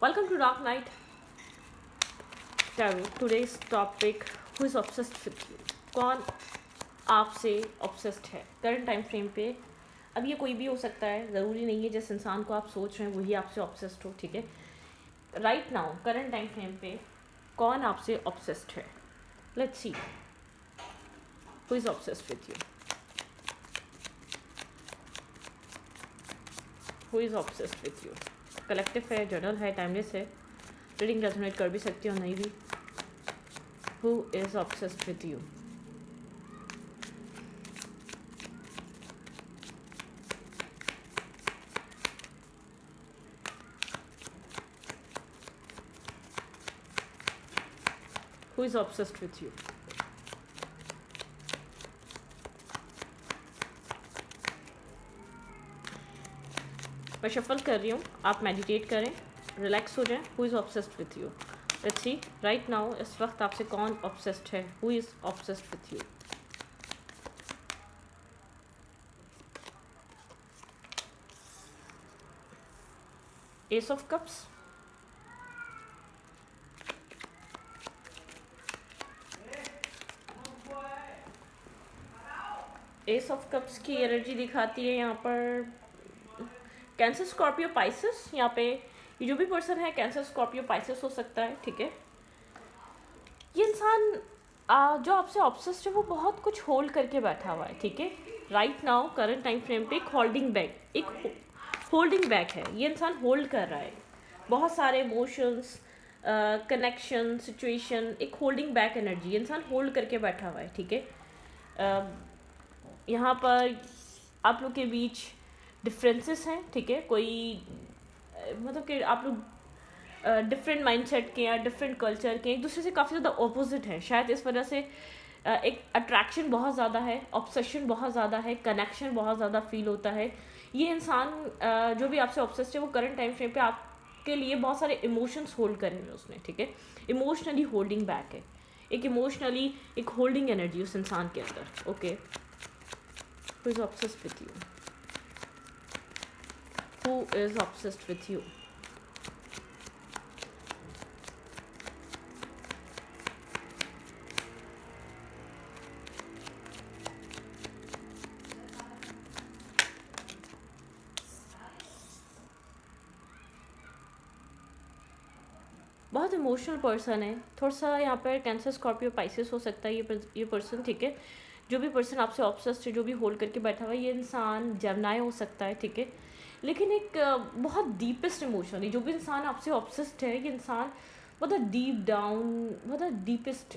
Welcome to Dark Knight Tarot. Today's topic: Who is obsessed with you? कौन आपसे obsessed है current time frame पे? अब ये कोई भी हो सकता है, ज़रूरी नहीं है जिस इंसान को आप सोच रहे हैं वही आपसे ऑब्सेस्ड हो, ठीक है? Right now current time frame पे कौन आपसे ऑब्सेस्ड है? Let's see who is obsessed with you. Who is obsessed with you? Collective है, जर्नल है, टाइमलेस है, रीडिंग रेजोनेट कर भी सकती हो, नहीं भी. Who is obsessed with you? Who is obsessed with you? मैं शफल कर रही हूँ, आप मेडिटेट करें, रिलैक्स हो जाएं. Who is obsessed with you? Let's see right now इस वक्त आपसे कौन obsessed है? Who is obsessed with you? Ace of Cups. S of cups की एनर्जी दिखाती है यहाँ पर कैंसर, स्कॉर्पियो, पाइसेस. यहाँ पे ये जो भी पर्सन है कैंसर, स्कॉर्पियो, पाइसेस हो सकता है, ठीक है? ये इंसान जो आपसे ऑब्सेस्ड है वो बहुत कुछ होल्ड करके बैठा हुआ है, ठीक है? Right now current time frame पे एक होल्डिंग बैग, एक होल्डिंग बैग है. ये इंसान होल्ड कर रहा है बहुत सारे इमोशंस, कनेक्शन, सिचुएशन. एक होल्डिंग बैक एनर्जी, इंसान होल्ड करके बैठा हुआ है, ठीक है? यहाँ पर आप लोग के बीच डिफरेंसेस हैं, ठीक है? कोई मतलब कि आप लोग डिफरेंट माइंडसेट के या डिफरेंट कल्चर के, एक दूसरे से काफ़ी ज़्यादा ऑपोजिट हैं. शायद इस वजह से एक अट्रैक्शन बहुत ज़्यादा है, ऑब्सेशन बहुत ज़्यादा है, कनेक्शन बहुत ज़्यादा फील होता है. ये इंसान जो भी आपसे ऑब्सेस्ड है वो करंट टाइम फ्रेम पे आपके लिए बहुत सारे इमोशंस होल्ड करे हुए उसने, ठीक है? इमोशनली होल्डिंग बैक है, एक इमोशनली एक होल्डिंग एनर्जी उस इंसान के अंदर. Okay, Who is obsessed with you? Who is obsessed with you? बहुत इमोशनल पर्सन है, थोड़ा सा यहाँ पर कैंसर, स्कॉर्पियो, पाइसेस हो सकता है ये पर्सन, ठीक है? जो भी पर्सन आपसे ऑब्सेस्ड है, जो भी होल्ड करके बैठा हुआ है, ये इंसान जर्नाए हो सकता है, ठीक है? लेकिन एक बहुत डीपेस्ट इमोशन है. जो भी इंसान आपसे ऑब्सेस्ड है, ये इंसान बहुत डीप डाउन, बहुत डीपेस्ट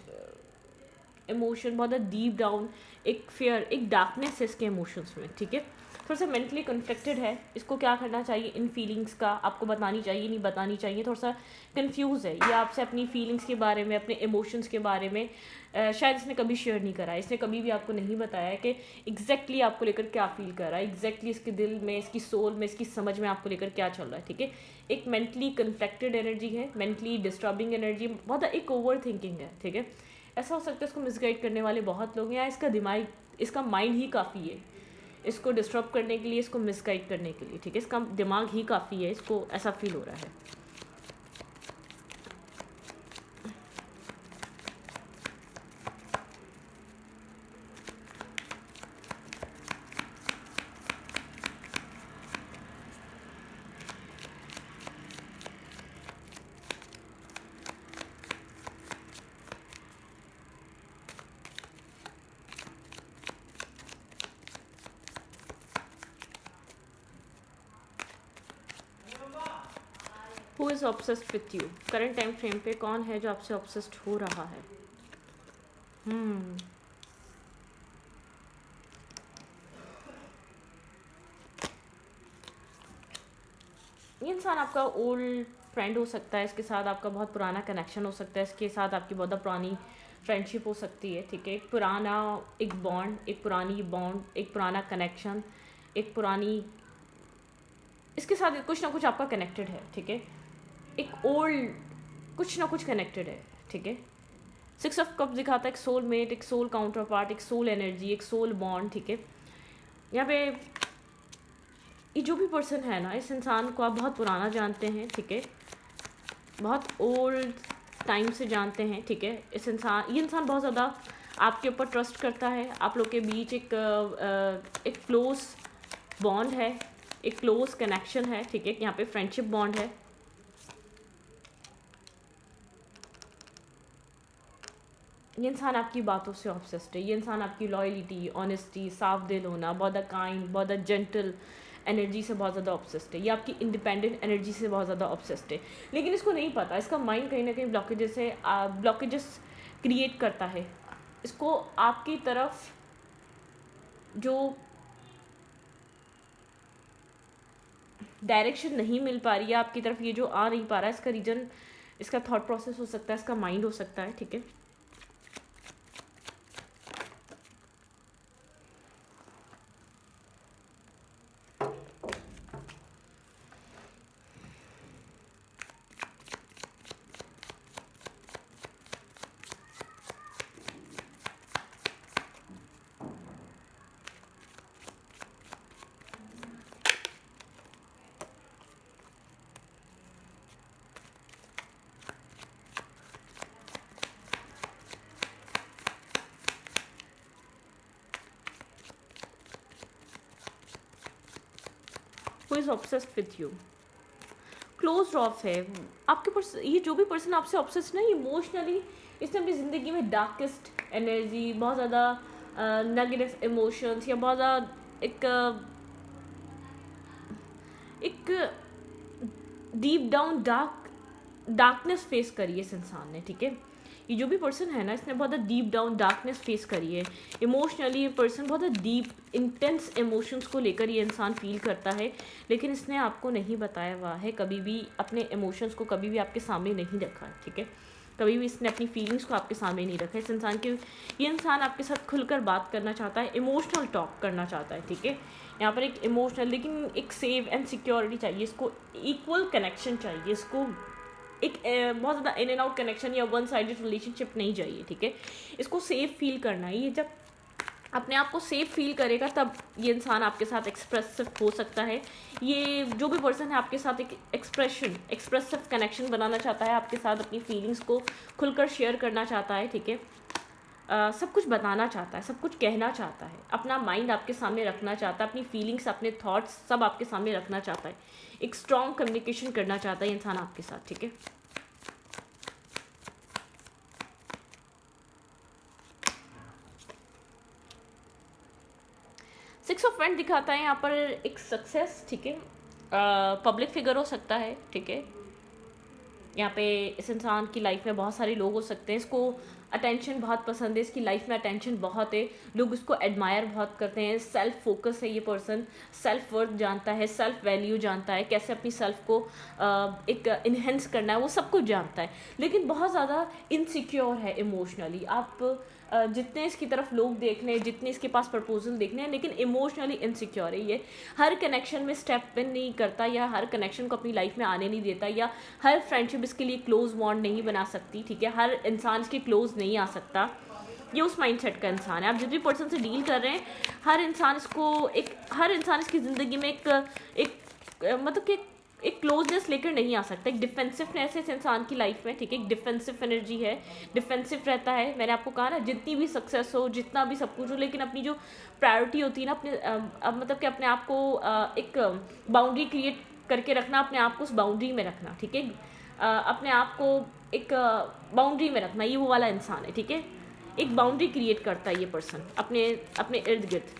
इमोशन, बहुत डीप डाउन एक फियर, एक डार्कनेस है इसके इमोशंस में, ठीक है? थोड़ा सा मेंटली कन्फ्लिक्टेड है. इसको क्या करना चाहिए, इन फीलिंग्स का आपको बतानी चाहिए, नहीं बतानी चाहिए, थोड़ा सा कंफ्यूज है. ये आपसे अपनी फीलिंग्स के बारे में, अपने इमोशंस के बारे में शायद इसने कभी शेयर नहीं करा है. इसने कभी भी आपको नहीं बताया कि एग्जैक्टली आपको लेकर क्या फील कर रहा है, एग्जैक्टली इसके दिल में, इसकी सोल में, इसकी समझ में आपको लेकर क्या चल रहा है, ठीक है? एक मेंटली कन्फ्लिक्टेड एनर्जी है, मेंटली डिस्टर्बिंग एनर्जी, बहुत एक ओवर थिंकिंग है, ठीक है? ऐसा हो सकता है इसको मिसगाइड करने वाले बहुत लोग हैं, या इसका दिमाग, इसका माइंड ही काफ़ी है इसको डिस्टर्ब करने के लिए, इसको मिसगाइड करने के लिए, ठीक है? इसका दिमाग ही काफ़ी है, इसको ऐसा फील हो रहा है. Who is obsessed with you? Current time frame पे कौन है जो आपसे ऑब्सेस्ड हो रहा है? ये इंसान आपका ओल्ड फ्रेंड हो सकता है, इसके साथ आपका बहुत पुराना कनेक्शन हो सकता है, इसके साथ आपकी बहुत पुरानी फ्रेंडशिप हो सकती है, ठीक है? एक पुराना एक बॉन्ड, एक पुरानी बॉन्ड, एक पुराना कनेक्शन, एक पुरानी, इसके साथ कुछ ना कुछ आपका कनेक्टेड है, ठीक है? एक ओल्ड कुछ ना कुछ कनेक्टेड है, ठीक है? 6 ऑफ कप्स दिखाता है एक सोल मेट, एक सोल काउंटर पार्ट, एक सोल एनर्जी, एक सोल बॉन्ड, ठीक है? यहाँ पे ये जो भी पर्सन है ना, इस इंसान को आप बहुत पुराना जानते हैं, ठीक है? बहुत ओल्ड टाइम से जानते हैं, ठीक है। ये इंसान बहुत ज़्यादा आपके ऊपर ट्रस्ट करता है। आप लोग के बीच एक क्लोज बॉन्ड है, एक क्लोज कनेक्शन है, ठीक है। यहाँ पे फ्रेंडशिप बॉन्ड है। ये इंसान आपकी बातों से ऑब्सेस्ड है। ये इंसान आपकी लॉयल्टी, ऑनेस्टी, साफ दिल होना, बहुत काइंड, बहुत जेंटल एनर्जी से बहुत ज़्यादा ऑब्सेस्ड है। ये आपकी इंडिपेंडेंट एनर्जी से बहुत ज़्यादा ऑब्सेस्ड है, लेकिन इसको नहीं पता। इसका माइंड कहीं ना कहीं ब्लॉकेजेस क्रिएट करता है। इसको आपकी तरफ जो डायरेक्शन नहीं मिल पा रही है, आपकी तरफ ये जो आ नहीं पा रहा है, इसका रीज़न इसका थॉट प्रोसेस हो सकता है, इसका माइंड हो सकता है, ठीक है। Who is obsessed with you, close of है आपके ये जो भी पर्सन आपसे ऑब्सेस्ड ना, इमोशनली इसने अपनी ज़िंदगी में डार्केस्ट एनर्जी, बहुत ज़्यादा नेगेटिव इमोशंस, या बहुत ज़्यादा एक डीप डाउन डार्कनेस फेस करी है इस इंसान ने, ठीक है। ये जो भी पर्सन है ना, इसने बहुत ज़्यादा डीप डाउन डार्कनेस फेस करी है इमोशनली। ये पर्सन बहुत ज़्यादा डीप इंटेंस इमोशंस को लेकर ये इंसान फील करता है, लेकिन इसने आपको नहीं बताया हुआ है कभी भी, अपने इमोशंस को कभी भी आपके सामने नहीं रखा है, ठीक है। कभी भी इसने अपनी फीलिंग्स को आपके सामने नहीं रखा। ये इंसान आपके साथ खुलकर बात करना चाहता है, इमोशनल टॉक करना चाहता है, ठीक है। यहाँ पर एक इमोशनल, लेकिन एक सेफ एंड सिक्योरिटी चाहिए इसको, इक्वल कनेक्शन चाहिए इसको, एक बहुत ज़्यादा इन एंड आउट कनेक्शन या वन साइडेड रिलेशनशिप नहीं चाहिए, ठीक है। इसको सेफ फील करना है। ये जब अपने आप को सेफ फील करेगा तब ये इंसान आपके साथ एक्सप्रेसिव हो सकता है। ये जो भी पर्सन है आपके साथ एक एक्सप्रेसिव कनेक्शन बनाना चाहता है, आपके साथ अपनी फीलिंग्स को खुलकर शेयर करना चाहता है, ठीक है। सब कुछ बताना चाहता है, सब कुछ कहना चाहता है, अपना माइंड आपके सामने रखना चाहता है, अपनी फीलिंग्स, अपने थॉट्स सब आपके सामने रखना चाहता है, एक स्ट्रॉन्ग कम्युनिकेशन करना चाहता है इंसान आपके साथ, ठीक है। सिक्स ऑफ पेंट दिखाता है यहाँ पर एक सक्सेस, ठीक है। पब्लिक फिगर हो सकता है, ठीक है। यहाँ पे इस इंसान की लाइफ में बहुत सारे लोग हो सकते हैं, इसको अटेंशन बहुत पसंद है, इसकी लाइफ में अटेंशन बहुत है, लोग इसको एडमायर बहुत करते हैं। सेल्फ फोकस है ये पर्सन, सेल्फ वर्थ जानता है, सेल्फ वैल्यू जानता है, कैसे अपनी सेल्फ को एक इन्हेंस करना है, वो सब कुछ जानता है, लेकिन बहुत ज़्यादा इनसिक्योर है इमोशनली। आप जितने इसकी तरफ लोग देख रहे हैं, जितने इसके पास प्रपोजल देखने हैं, लेकिन इमोशनली इनसिक्योर है ये। हर कनेक्शन में स्टेप इन नहीं करता, या हर कनेक्शन को अपनी लाइफ में आने नहीं देता, या हर फ्रेंडशिप इसके लिए क्लोज बॉन्ड नहीं बना सकती, ठीक है। हर इंसान इसके क्लोज नहीं आ सकता। ये उस माइंडसेट का इंसान है। आप जिस भी पर्सन से डील कर रहे हैं, हर इंसान इसकी ज़िंदगी में मतलब कि एक क्लोजनेस लेकर नहीं आ सकता, एक डिफेंसिवनेस है इस इंसान की लाइफ में, ठीक है। एक डिफेंसिव एनर्जी है, डिफेंसिव रहता है। मैंने आपको कहा ना, जितनी भी सक्सेस हो, जितना भी सब कुछ हो, लेकिन अपनी जो प्रायोरिटी होती है ना, मतलब कि अपने आप को एक बाउंड्री क्रिएट करके रखना, अपने आप को उस बाउंड्री में रखना, ठीक है। अपने आप को एक बाउंड्री में रखना, ये वो वाला इंसान है, ठीक है। एक बाउंड्री क्रिएट करता है ये पर्सन अपने इर्द गिर्द।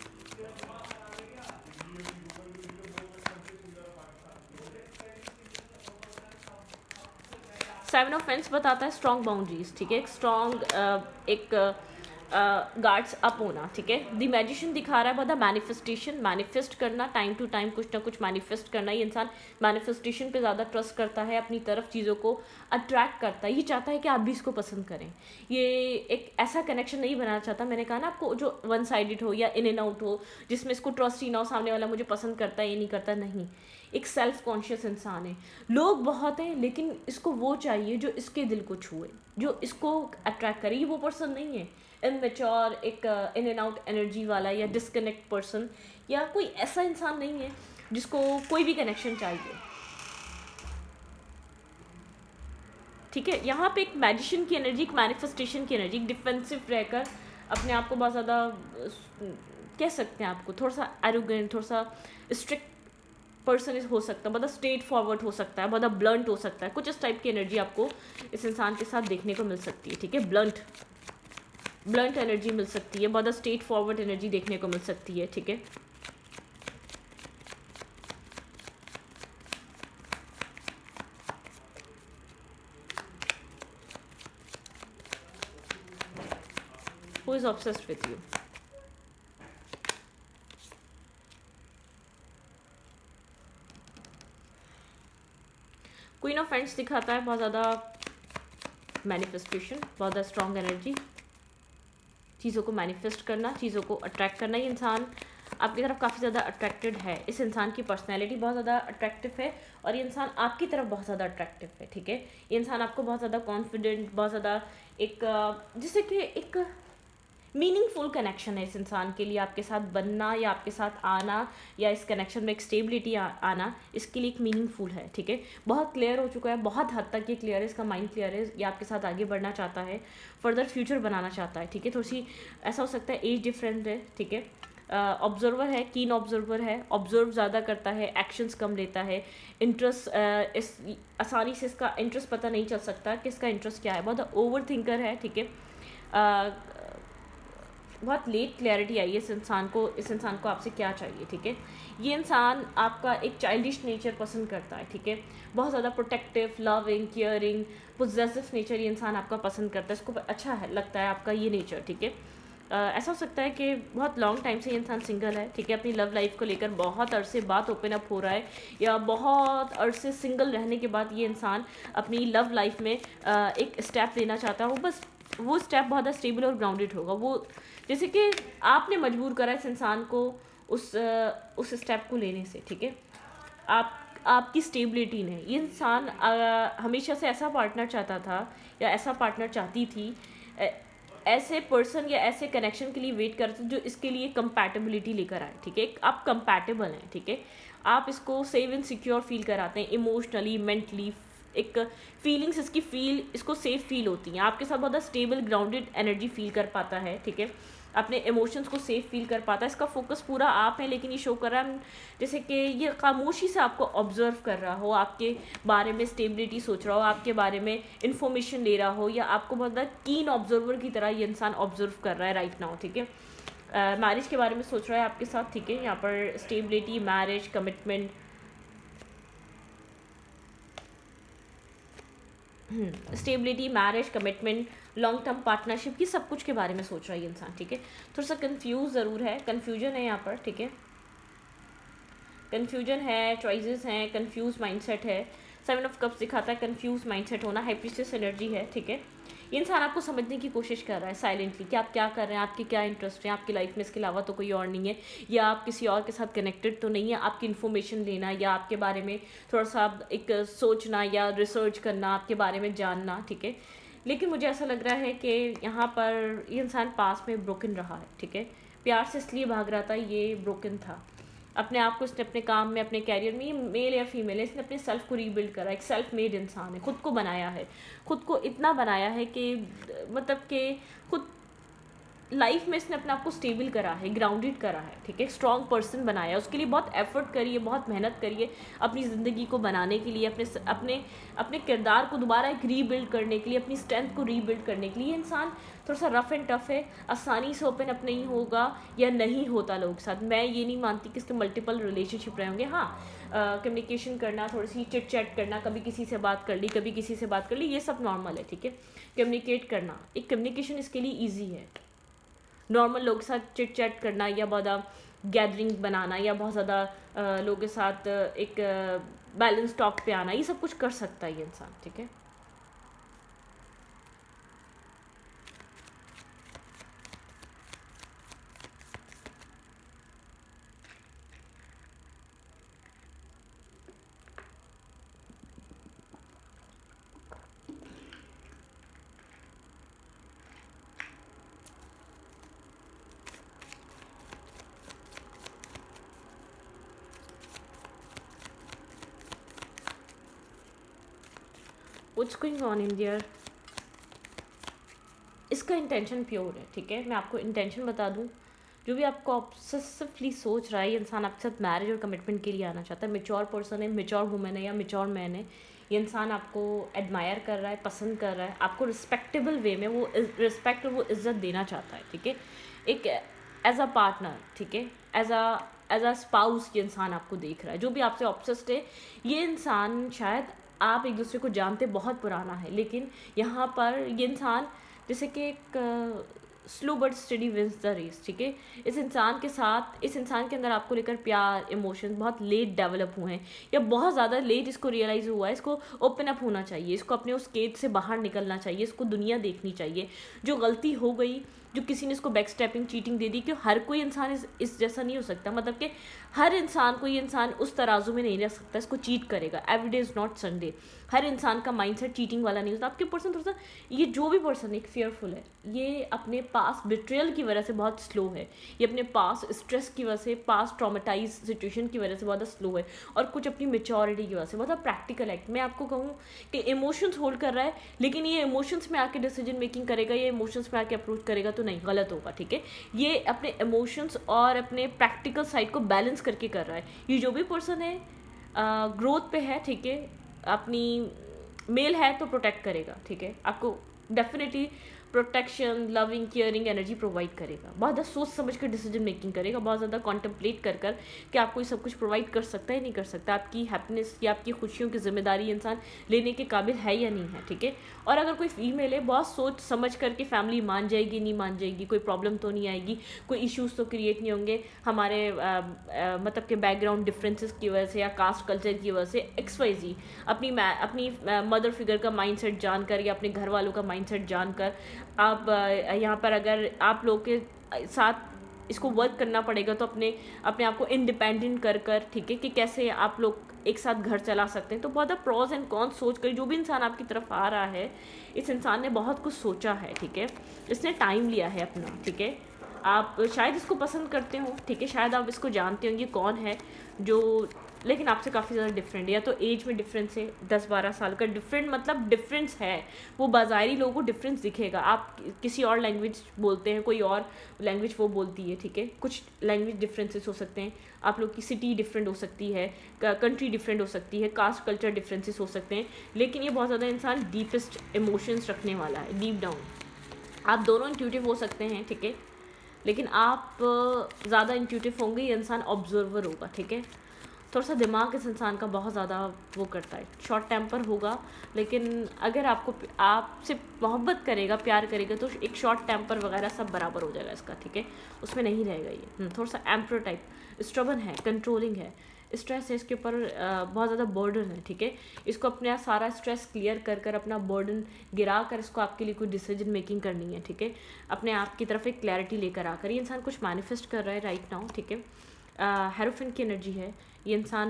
सेवन ऑफ पेंस बताता है स्ट्रॉन्ग बाउंड्रीज, ठीक है। एक स्ट्रॉन्ग एक गार्ड्स अप होना, ठीक है। द मैजिशियन दिखा रहा है बहुत मैनिफेस्टेशन, मैनिफेस्ट करना, टाइम टू टाइम कुछ ना कुछ मैनिफेस्ट करना। ये इंसान मैनिफेस्टेशन पे ज़्यादा ट्रस्ट करता है, अपनी तरफ चीज़ों को अट्रैक्ट करता है। ये चाहता है कि आप भी इसको पसंद करें। ये एक ऐसा कनेक्शन नहीं बनाना चाहता, मैंने कहा ना आपको, जो वन साइडेड हो या इन एंड आउट हो, जिसमें इसको ट्रस्ट ही ना हो, सामने वाला मुझे पसंद करता है ये नहीं करता, नहीं। एक सेल्फ कॉन्शियस इंसान है। लोग बहुत हैं, लेकिन इसको वो चाहिए जो इसके दिल को छुए, जो इसको अट्रैक्ट करे। ये वो पर्सन नहीं है इनमेच्योर, एक इन एंड आउट एनर्जी वाला या डिस्कनेक्ट पर्सन, या कोई ऐसा इंसान नहीं है जिसको कोई भी कनेक्शन चाहिए। ठीक है। यहाँ पे एक मैजिशियन की एनर्जी, एक मैनिफेस्टेशन की एनर्जी, एक डिफेंसिव रहकर अपने आप को बहुत ज़्यादा कह सकते हैं, आपको थोड़ा सा एरोगेंट, थोड़ा सा स्ट्रिक्ट पर्सन हो सकता है, बहुत स्ट्रेट फॉरवर्ड हो सकता है, बहुत ब्लंट हो सकता है, कुछ इस टाइप की एनर्जी आपको इस इंसान के साथ देखने को मिल सकती है। ठीक है, ब्लंट एनर्जी मिल सकती है, बहुत स्ट्रेट फॉरवर्ड एनर्जी देखने को मिल सकती है। ठीक है, who is obsessed with you. Queen of ends दिखाता है बहुत ज़्यादा मैनिफेस्टेशन, बहुत ज़्यादा स्ट्रॉन्ग एनर्जी, चीज़ों को मैनिफेस्ट करना, चीज़ों को अट्रैक्ट करना। ये इंसान आपकी तरफ काफ़ी ज़्यादा अट्रैक्टेड है, इस इंसान की पर्सनैलिटी बहुत ज़्यादा अट्रैक्टिव है और ये इंसान आपकी तरफ बहुत ज़्यादा अट्रैक्टिव है। ठीक है, ये इंसान आपको बहुत ज़्यादा कॉन्फिडेंट, बहुत ज़्यादा एक जिससे कि एक मीनिंगफुल कनेक्शन है इस इंसान के लिए, आपके साथ बनना या आपके साथ आना या इस कनेक्शन में एक स्टेबिलिटी आना इसके लिए एक मीनिंगफुल है। ठीक है, बहुत क्लियर हो चुका है, बहुत हद तक ये क्लियर है, इसका माइंड क्लियर है, ये आपके साथ आगे बढ़ना चाहता है, फर्दर फ्यूचर बनाना चाहता है। ठीक है, थोड़ी सी ऐसा हो सकता है एज डिफरेंट है। ठीक है, ऑब्जर्वर है, कीन ऑब्जर्वर है, ऑब्जर्व ज़्यादा करता है, एक्शंस कम लेता है, इंटरेस्ट इस आसानी से इसका इंटरेस्ट पता नहीं चल सकता कि इसका इंटरेस्ट क्या है, बहुत ओवर थिंकर है। ठीक है, बहुत लेट क्लैरिटी आई है इस इंसान को आपसे क्या चाहिए। ठीक है, ये इंसान आपका एक चाइल्डिश नेचर पसंद करता है। ठीक है, बहुत ज़्यादा protective, loving, caring, possessive nature ये इंसान आपका पसंद करता है, इसको अच्छा है लगता है आपका ये नेचर। ठीक है, ऐसा हो सकता है कि बहुत लॉन्ग टाइम से ये इंसान सिंगल है। ठीक है, अपनी लव लाइफ को लेकर बहुत अरसे बात ओपन अप हो रहा है या बहुत अरसे सिंगल रहने के बाद ये इंसान अपनी लव लाइफ में एक स्टेप लेना चाहता है। वो स्टेप बहुत ज़्यादा स्टेबल और ग्राउंडेड होगा, वो जैसे कि आपने मजबूर करा इस इंसान को उस स्टेप को लेने से। ठीक है, आपकी स्टेबिलिटी ने, ये इंसान हमेशा से ऐसा पार्टनर चाहता था या ऐसा पार्टनर चाहती थी, ऐसे पर्सन या ऐसे कनेक्शन के लिए वेट करते जो इसके लिए कंपैटिबिलिटी लेकर आए। ठीक है, आप कंपैटिबल हैं। ठीक है, आप इसको सेफ एंड सिक्योर फील कराते हैं, इमोशनली, मेंटली, एक फीलिंग्स इसको सेफ फील होती हैं, आपके साथ बहुत स्टेबल ग्राउंडेड एनर्जी फील कर पाता है। ठीक है, अपने इमोशंस को सेफ फील कर पाता है, इसका फोकस पूरा आप है, लेकिन ये शो कर रहा है जैसे कि ये खामोशी से आपको ऑब्जर्व कर रहा हो, आपके बारे में स्टेबिलिटी सोच रहा हो, आपके बारे में इंफॉर्मेशन ले रहा हो, या आपको बहुत ज़्यादा कीन ऑब्जर्वर की तरह ये इंसान ऑब्जर्व कर रहा है राइट नाउ। ठीक है, मैरिज के बारे में सोच रहा है आपके साथ। ठीक है, यहाँ पर stability, marriage, commitment, stability, marriage, commitment, long term partnership, ये सब कुछ के बारे में सोच रहा है ये इंसान। ठीक है, थोड़ा सा कंफ्यूज ज़रूर है, कन्फ्यूजन है यहाँ पर। ठीक है, कन्फ्यूजन है, चॉइसेस हैं, कंफ्यूज माइंडसेट है। 7 ऑफ कप्स दिखाता है कंफ्यूज माइंडसेट होना, हाइपिस्टिस एनर्जी है। ठीक है, ये इंसान आपको समझने की कोशिश कर रहा है साइलेंटली कि आप क्या कर रहे हैं, आपके क्या इंटरेस्ट हैं आपकी लाइफ में, इसके अलावा तो कोई और नहीं है, या आप किसी और के साथ कनेक्टेड तो नहीं है। आपकी इन्फॉर्मेशन लेना या आपके बारे में थोड़ा सा एक सोचना या रिसर्च करना, आपके बारे में जानना। ठीक है, लेकिन मुझे ऐसा लग रहा है कि यहाँ पर ये इंसान पास में ब्रोकन रहा है। ठीक है, प्यार से इसलिए भाग रहा था, ये ब्रोकन था अपने आप को, इसने अपने काम में, अपने कैरियर में, ये मेल या फीमेल है, इसने अपने सेल्फ को रीबिल्ड करा, एक सेल्फ मेड इंसान है, खुद को बनाया है, खुद को इतना बनाया है कि मतलब कि खुद लाइफ में इसने अपने आप को स्टेबल करा है, ग्राउंडेड करा है। ठीक है, स्ट्रॉन्ग पर्सन बनाया है, उसके लिए बहुत एफर्ट करिए, बहुत मेहनत करिए अपनी ज़िंदगी को बनाने के लिए, अपने अपने किरदार को दोबारा एक रीबिल्ड करने के लिए, अपनी स्ट्रेंथ को रीबिल्ड करने के लिए। इंसान थोड़ा सा रफ एंड टफ है, आसानी से ओपन अप नहीं होगा या नहीं होता लोगों के साथ। मैं ये नहीं मानती कि इसके मल्टीपल रिलेशनशिप रहे होंगे। हाँ, कम्युनिकेशन करना, थोड़ी सी चिट चैट करना, कभी किसी से बात कर ली, कभी किसी से बात कर ली, ये सब नॉर्मल है। ठीक है, कम्युनिकेट करना, एक कम्युनिकेशन इसके लिए ईजी है। नॉर्मल लोगों के साथ चिट चैट करना या बहुत ज़्यादा गैदरिंग बनाना या बहुत ज़्यादा लोगों के साथ एक बैलेंस टॉक पे आना, ये सब कुछ कर सकता है ये इंसान। ठीक है, वो what's going on in their, इसका इंटेंशन प्योर है, ठीक है। मैं आपको इंटेंशन बता दूं, जो भी आपको ऑब्सेसिवली सोच रहा है, ये इंसान आपके साथ मैरिज और कमिटमेंट के लिए आना चाहता है, मेच्योर पर्सन है, मेच्योर वुमेन है या मेच्योर मैन है, ये इंसान आपको एडमायर कर रहा है, पसंद कर रहा है, आपको रिस्पेक्टेबल वे में वो रिस्पेक्ट और वो इज्जत देना चाहता है, ठीक है। एक एज अ पार्टनर, ठीक है, एज अ स्पाउस ये इंसान आपको देख रहा है। जो भी आपसे ऑब्सेस्ड है, ये इंसान शायद आप एक दूसरे को जानते बहुत पुराना है, लेकिन यहाँ पर ये इंसान जैसे कि एक slow but steady wins the race, ठीक है। इस इंसान के साथ, इस इंसान के अंदर आपको लेकर प्यार, इमोशन बहुत लेट डेवलप हुए हैं या बहुत ज़्यादा लेट इसको रियलाइज़ हुआ है। इसको ओपन अप होना चाहिए, इसको अपने उस केज से बाहर निकलना चाहिए, इसको दुनिया देखनी चाहिए। जो गलती हो गई, जो किसी ने इसको बैक स्टेपिंग, चीटिंग दे दी, कि हर कोई इंसान इस जैसा नहीं हो सकता, मतलब कि हर इंसान को ये इंसान उस तराजू में नहीं रह सकता, इसको चीट करेगा। Every day is not Sunday. हर इंसान का माइंडसेट चीटिंग वाला नहीं होता। आपके पर्सन थोड़ा सा, ये जो भी पर्सन एक फेयरफुल है, ये अपने पास बिट्रेयल की वजह से बहुत स्लो है, ये अपने पास स्ट्रेस की वजह से, पास ट्रॉमेटाइज सिचुएशन की वजह से बहुत स्लो है, और कुछ अपनी मेच्योरिटी की वजह से बहुत प्रैक्टिकल है। मैं आपको कहूँ कि इमोशंस होल्ड कर रहा है, लेकिन ये इमोशंस में आके डिसीजन मेकिंग करेगा, ये इमोशंस में आके अप्रोच करेगा तो नहीं, गलत होगा, ठीक है। ये अपने इमोशंस और अपने प्रैक्टिकल साइड को बैलेंस करके कर रहा है। ये जो भी पर्सन है ग्रोथ पे है, ठीक है, अपनी मेल है तो प्रोटेक्ट करेगा, ठीक है, आपको definitely protection, loving, caring energy provide करेगा। बहुत ज़्यादा सोच समझ कर डिसीजन मेकिंग करेगा, बहुत ज़्यादा कॉन्टेम्पलेट कर कर कि आपको ये सब कुछ प्रोवाइड कर सकता है नहीं कर सकता, आपकी हैप्पीनेस या आपकी खुशियों की जिम्मेदारी इंसान लेने के काबिल है या नहीं है, ठीक है। और अगर कोई फीमेल है, बहुत सोच समझ करके फैमिली मान जाएगी, नहीं मान जाएगी, कोई प्रॉब्लम तो नहीं आएगी, कोई इश्यूज तो क्रिएट नहीं होंगे हमारे मतलब के बैकग्राउंड डिफरेंसेस की वजह से या कास्ट कल्चर की वजह से। XYZ अपनी मदर फिगर का माइंडसेट जानकर या अपने घर वालों का माइंडसेट जानकर आप यहाँ पर अगर आप लोग के साथ इसको वर्क करना पड़ेगा, तो अपने अपने आप को इंडिपेंडेंट कर कर, ठीक है, कि कैसे आप लोग एक साथ घर चला सकते हैं। तो बहुत प्रॉज एंड कॉन्स सोच कर जो भी इंसान आपकी तरफ आ रहा है, इस इंसान ने बहुत कुछ सोचा है, ठीक है, इसने टाइम लिया है अपना, ठीक है। आप शायद इसको पसंद करते हो, ठीक है, शायद आप इसको जानते हो ये कौन है, जो लेकिन आपसे काफ़ी ज़्यादा डिफरेंट है। या तो एज में डिफरेंस है, 10-12 साल का डिफरेंट, मतलब डिफरेंस है, वो बाज़ारी लोगों को डिफरेंस दिखेगा। आप किसी और लैंग्वेज बोलते हैं, कोई और लैंग्वेज वो बोलती है, ठीक है, कुछ लैंग्वेज डिफरेंसेस हो सकते हैं, आप लोग की सिटी डिफरेंट हो सकती है, कंट्री डिफरेंट हो सकती है, कास्ट कल्चर डिफरेंसेस हो सकते हैं, लेकिन ये बहुत ज़्यादा इंसान डीपेस्ट इमोशंस रखने वाला है, डीप डाउन। आप दोनों इंट्यूटिव हो सकते हैं, ठीक है, लेकिन आप ज़्यादा इंट्यूटिव होंगे, ये इंसान ऑब्जर्वर होगा, ठीक है। थोड़ा सा दिमाग इस इंसान का बहुत ज़्यादा वो करता है, शॉर्ट टेम्पर होगा, लेकिन अगर आपसे मोहब्बत करेगा, प्यार करेगा, तो एक शॉर्ट टेम्पर वगैरह सब बराबर हो जाएगा इसका, ठीक है, उसमें नहीं रहेगा ये। थोड़ा सा एम्पर टाइप, स्टबर्न है, कंट्रोलिंग है, स्ट्रेस है इसके ऊपर, बहुत ज़्यादा बर्डन है, ठीक है। इसको अपना सारा स्ट्रेस क्लियर कर कर, अपना बर्डन गिरा कर, इसको आपके लिए कोई डिसीजन मेकिंग करनी है, ठीक है, अपने आप की तरफ एक क्लैरिटी लेकर आकर। ये इंसान कुछ मैनिफेस्ट कर रहा है राइट नाउ, ठीक है, हेरोफिन की एनर्जी है, ये इंसान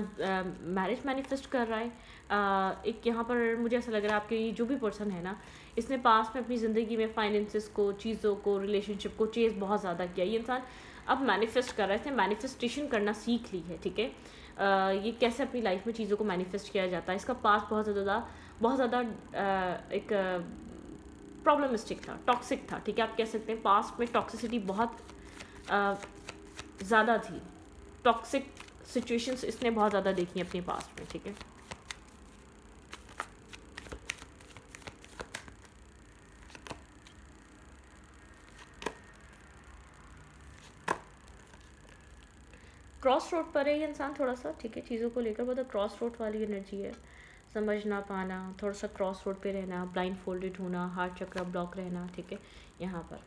मैरिज मैनिफेस्ट कर रहा है। एक यहाँ पर मुझे ऐसा लग रहा है आपके जो भी पर्सन है ना, इसने पास में अपनी ज़िंदगी में फाइनेंसेस को, चीज़ों को, रिलेशनशिप को चेज़ बहुत ज़्यादा किया। ये इंसान अब मैनिफेस्ट कर रहा है, इसने मैनिफेस्टेशन करना सीख ली है, ठीक है। ये कैसे अपनी लाइफ में चीज़ों को मैनिफेस्ट किया जाता है। इसका पास बहुत ज़्यादा एक प्रॉब्लमिस्टिक था, टॉक्सिक था, ठीक है, आप कह सकते हैं पास्ट में टॉक्सिसिटी बहुत ज़्यादा थी, टॉक्सिक सिचुएशंस इसने बहुत ज़्यादा देखी अपने पास्ट में, ठीक है। क्रॉस रोड पर है ये इंसान थोड़ा सा, ठीक है, चीज़ों को लेकर बहुत क्रॉस रोड वाली एनर्जी है, समझ ना पाना, थोड़ा सा क्रॉस रोड पे रहना, ब्लाइंड फोल्डेड होना, हार्ट चक्रा ब्लॉक रहना, ठीक है, यहाँ पर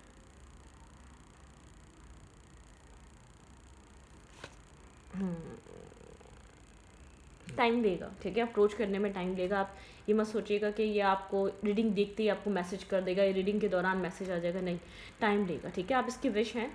टाइम लेगा, ठीक है, अप्रोच करने में टाइम लेगा। आप ये मत सोचिएगा कि ये आपको रीडिंग देखते ही आपको मैसेज कर देगा, ये रीडिंग के दौरान मैसेज आ जाएगा, नहीं, टाइम लेगा, ठीक है। आप इसकी विश हैं,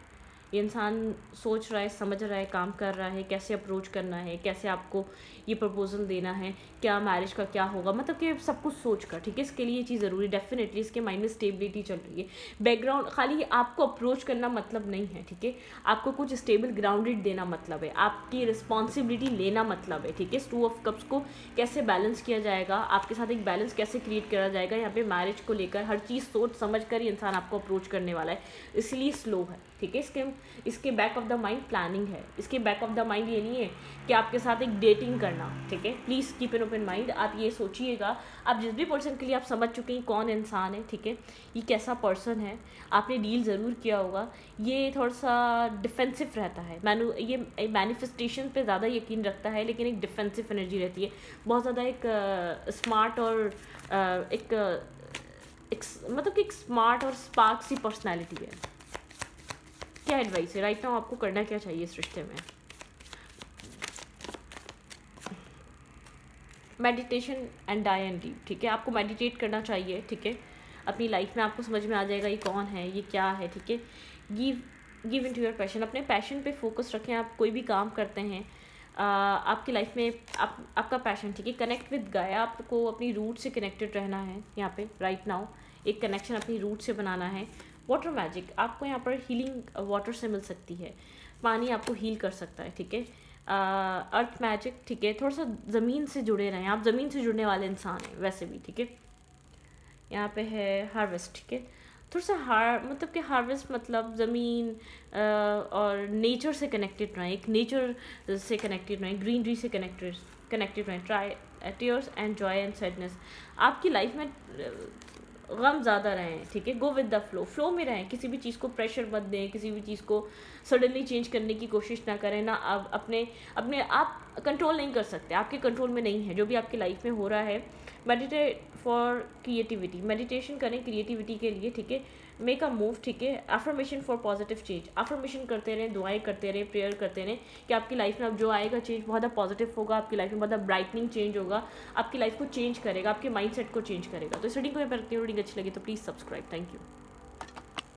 ये इंसान सोच रहा है, समझ रहा है, काम कर रहा है, कैसे अप्रोच करना है, कैसे आपको ये प्रपोजल देना है, क्या मैरिज का क्या होगा, मतलब कि सब कुछ सोच कर, ठीक है। इसके लिए ये चीज़ ज़रूरी, डेफिनेटली इसके माइंड में स्टेबिलिटी चल रही है। बैकग्राउंड खाली आपको अप्रोच करना मतलब नहीं है, ठीक है। आपको कुछ स्टेबल ग्राउंडेड देना मतलब है, आपकी रिस्पॉन्सिबिलिटी लेना मतलब है, ठीक है। 2 ऑफ कप्स को कैसे बैलेंस किया जाएगा, आपके साथ एक बैलेंस कैसे क्रिएट करा जाएगा, यहाँ पे मैरिज को लेकर हर चीज़ सोच समझ कर ही इंसान आपको अप्रोच करने वाला है, इसलिए स्लो है, ठीक है। इसके back of the mind planning है, इसके बैक ऑफ द माइंड ये नहीं है कि आपके साथ एक डेटिंग करना, ठीक है। Please keep an open mind, आप ये सोचिएगा, आप जिस भी पर्सन के लिए आप समझ चुके हैं कौन इंसान है, ठीक है, ये कैसा पर्सन है, आपने डील ज़रूर किया होगा। ये थोड़ा सा डिफेंसिव रहता है, ये मैनिफेस्टेशन पे ज़्यादा यकीन रखता है, लेकिन एक डिफेंसिव एनर्जी रहती है, बहुत ज़्यादा एक स्मार्ट और मतलब कि एक स्मार्ट और स्पार्क सी पर्सनैलिटी है। क्या एडवाइस है राइट नाउ, आपको करना क्या चाहिए इस रिश्ते में? Meditation and die and live, ठीक है। आपको मेडिटेट करना चाहिए, ठीक है। अपनी लाइफ में आपको समझ में आ जाएगा ये कौन है, ये क्या है, ठीक है। Give in to your passion, अपने पैशन पे फोकस रखें। आप कोई भी काम करते हैं आपकी लाइफ में, आपका पैशन, ठीक है। कनेक्ट विद गाया, आपको अपनी रूट से कनेक्टेड रहना है यहाँ पे राइट नाउ, एक कनेक्शन अपनी रूट से बनाना है। वाटर मैजिक, आपको यहाँ पर हीलिंग वाटर से मिल सकती है, पानी आपको हील कर सकता है, ठीक है। अर्थ मैजिक, ठीक है, थोड़ा सा ज़मीन से जुड़े रहें, आप ज़मीन से जुड़ने वाले इंसान हैं वैसे भी, ठीक है। यहाँ पे है हार्वेस्ट, ठीक है, थोड़ा सा मतलब कि हार्वेस्ट मतलब ज़मीन और नेचर से कनेक्टेड रहें, एक नेचर से कनेक्टेड रहें, ग्रीनरी से कनेक्टेड रहें। Try tears and Joy and sadness, आपकी लाइफ में गम ज़्यादा रहें, ठीक है। गो विद द फ्लो में रहें, किसी भी चीज़ को प्रेशर मत दें, किसी भी चीज़ को सडनली चेंज करने की कोशिश ना करें, ना आप अपने आप कंट्रोल नहीं कर सकते, आपके कंट्रोल में नहीं है जो भी आपकी लाइफ में हो रहा है। मेडिटेट फॉर क्रिएटिविटी, मेडिटेशन करें क्रिएटिविटी के लिए, ठीक है। मेक अ मूव, ठीक है। Affirmation for positive change, affirmation करते रहें, दुआएं करते रहें, प्रेयर करते रहें कि आपकी लाइफ में अब जो आएगा चेंज बहुत ज़्यादा पॉजिटिव होगा, आपकी लाइफ में बहुत ज़्यादा ब्राइटनिंग चेंज होगा, आपकी लाइफ को चेंज करेगा, आपके माइंडसेट को चेंज करेगा। तो इस रीडिंग को मैं रखती हूँ, रीडिंग अच्छी लगी तो प्लीज़ सब्सक्राइब। Thank you.